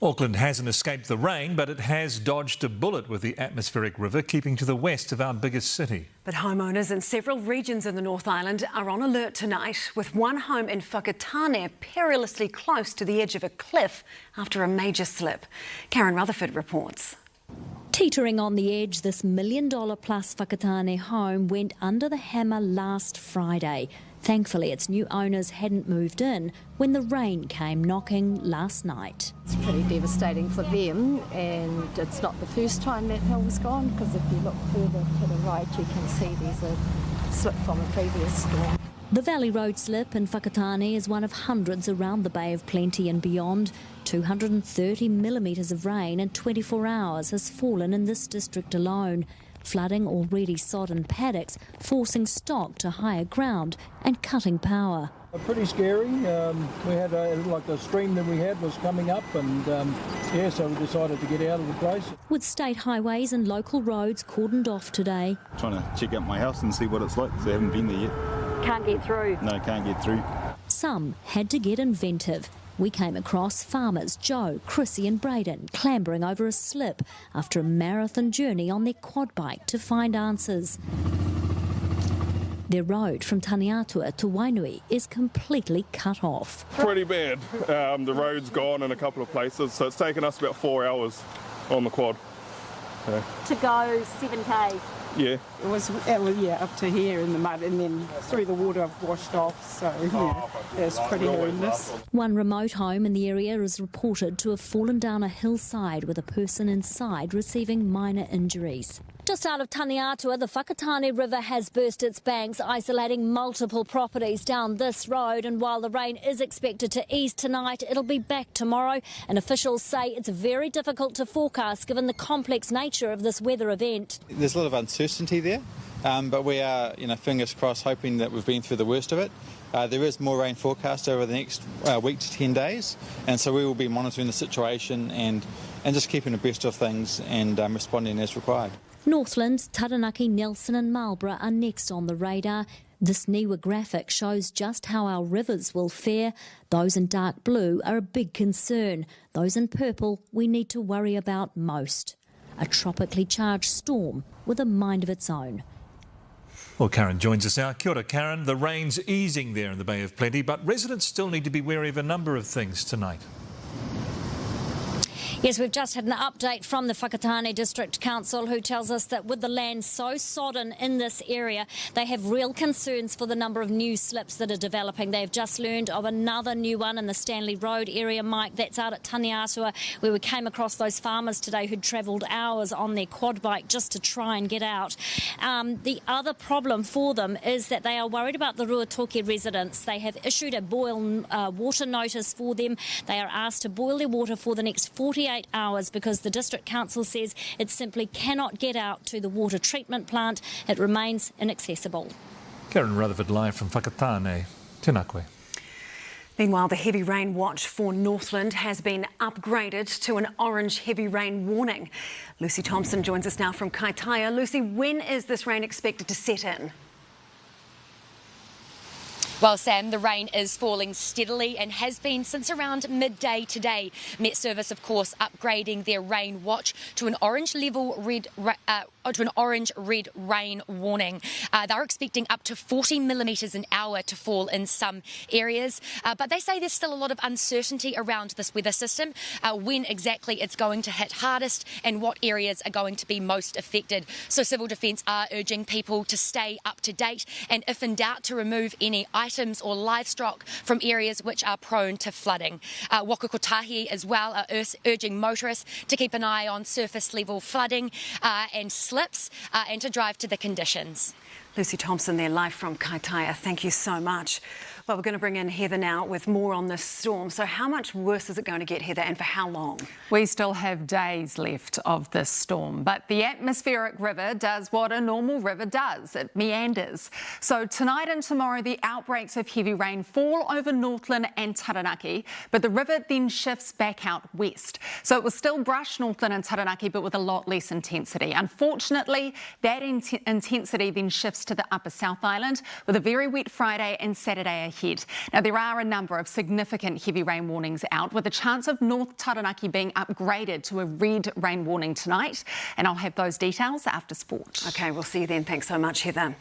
Auckland hasn't escaped the rain, but it has dodged a bullet with the atmospheric river keeping to the west of our biggest city. But homeowners in several regions in the North Island are on alert tonight, with one home in Whakatane perilously close to the edge of a cliff after a major slip. Karen Rutherford reports. Teetering on the edge, this $1 million plus Whakatane home went under the hammer last Friday. Thankfully, its new owners hadn't moved in when the rain came knocking last night. It's pretty devastating for them, and it's not the first time that hill was gone, because if you look further to the right, you can see there's a slip from a previous storm. The Valley Road slip in Whakatane is one of hundreds around the Bay of Plenty and beyond. 230 millimetres of rain in 24 hours has fallen in this district alone, flooding already sodden paddocks, forcing stock to higher ground and cutting power. Pretty scary. We had the stream that we had was coming up, and so we decided to get out of the place. With state highways and local roads cordoned off today. Trying to check out my house and see what it's like, because I haven't been there yet. Can't get through. No, can't get through. Some had to get inventive. We came across farmers Joe, Chrissy and Braden clambering over a slip after a marathon journey on their quad bike to find answers. Their road from Taniatua to Wainui is completely cut off. Pretty bad. The road's gone in a couple of places, so it's taken us about 4 hours on the quad. To go 7Ks. Yeah. It was up to here in the mud, and then through the water I've washed off, so it's pretty horrendous. One remote home in the area is reported to have fallen down a hillside with a person inside receiving minor injuries. Just out of Taniatua, the Whakatane River has burst its banks, isolating multiple properties down this road. And while the rain is expected to ease tonight, it'll be back tomorrow. And officials say it's very difficult to forecast given the complex nature of this weather event. There's a lot of uncertainty there, but we are, fingers crossed, hoping that we've been through the worst of it. There is more rain forecast over the next week to 10 days, and so we will be monitoring the situation and just keeping abreast of things and responding as required. Northlands, Taranaki, Nelson and Marlborough are next on the radar. This NIWA graphic shows just how our rivers will fare. Those in dark blue are a big concern. Those in purple we need to worry about most. A tropically charged storm with a mind of its own. Well, Karen joins us now. Kia ora, Karen. The rain's easing there in the Bay of Plenty, but residents still need to be wary of a number of things tonight. Yes, we've just had an update from the Whakatane District Council, who tells us that with the land so sodden in this area, they have real concerns for the number of new slips that are developing. They've just learned of another new one in the Stanley Road area, Mike. That's out at Taniatua, where we came across those farmers today who'd travelled hours on their quad bike just to try and get out. The other problem for them is that they are worried about the Ruatoke residents. They have issued a boil water notice for them. They are asked to boil their water for the next 48 hours because the District Council says it simply cannot get out to the water treatment plant. It remains inaccessible. Karen Rutherford live from Whakatane. Tēnā koe. Meanwhile, the heavy rain watch for Northland has been upgraded to an orange heavy rain warning. Lucy Thompson joins us now from Kaitaia. Lucy, when is this rain expected to set in? Well, Sam, the rain is falling steadily and has been since around midday today. Met Service, of course, upgrading their rain watch to an orange red rain warning. They're expecting up to 40 millimetres an hour to fall in some areas, but they say there's still a lot of uncertainty around this weather system, when exactly it's going to hit hardest and what areas are going to be most affected. So Civil Defence are urging people to stay up to date and, if in doubt, to remove any items or livestock from areas which are prone to flooding. Waka Kotahi as well are urging motorists to keep an eye on surface level flooding and slips and to drive to the conditions. Lucy Thompson there live from Kaitaia. Thank you so much. Well, we're going to bring in Heather now with more on this storm. So how much worse is it going to get, Heather, and for how long? We still have days left of this storm, but the atmospheric river does what a normal river does. It meanders. So tonight and tomorrow, the outbreaks of heavy rain fall over Northland and Taranaki, but the river then shifts back out west. So it will still brush Northland and Taranaki, but with a lot less intensity. Unfortunately, that intensity then shifts to the upper South Island with a very wet Friday and Saturday ahead. ahead. Now, there are a number of significant heavy rain warnings out, with a chance of North Taranaki being upgraded to a red rain warning tonight. And I'll have those details after sport. OK, we'll see you then. Thanks so much, Heather.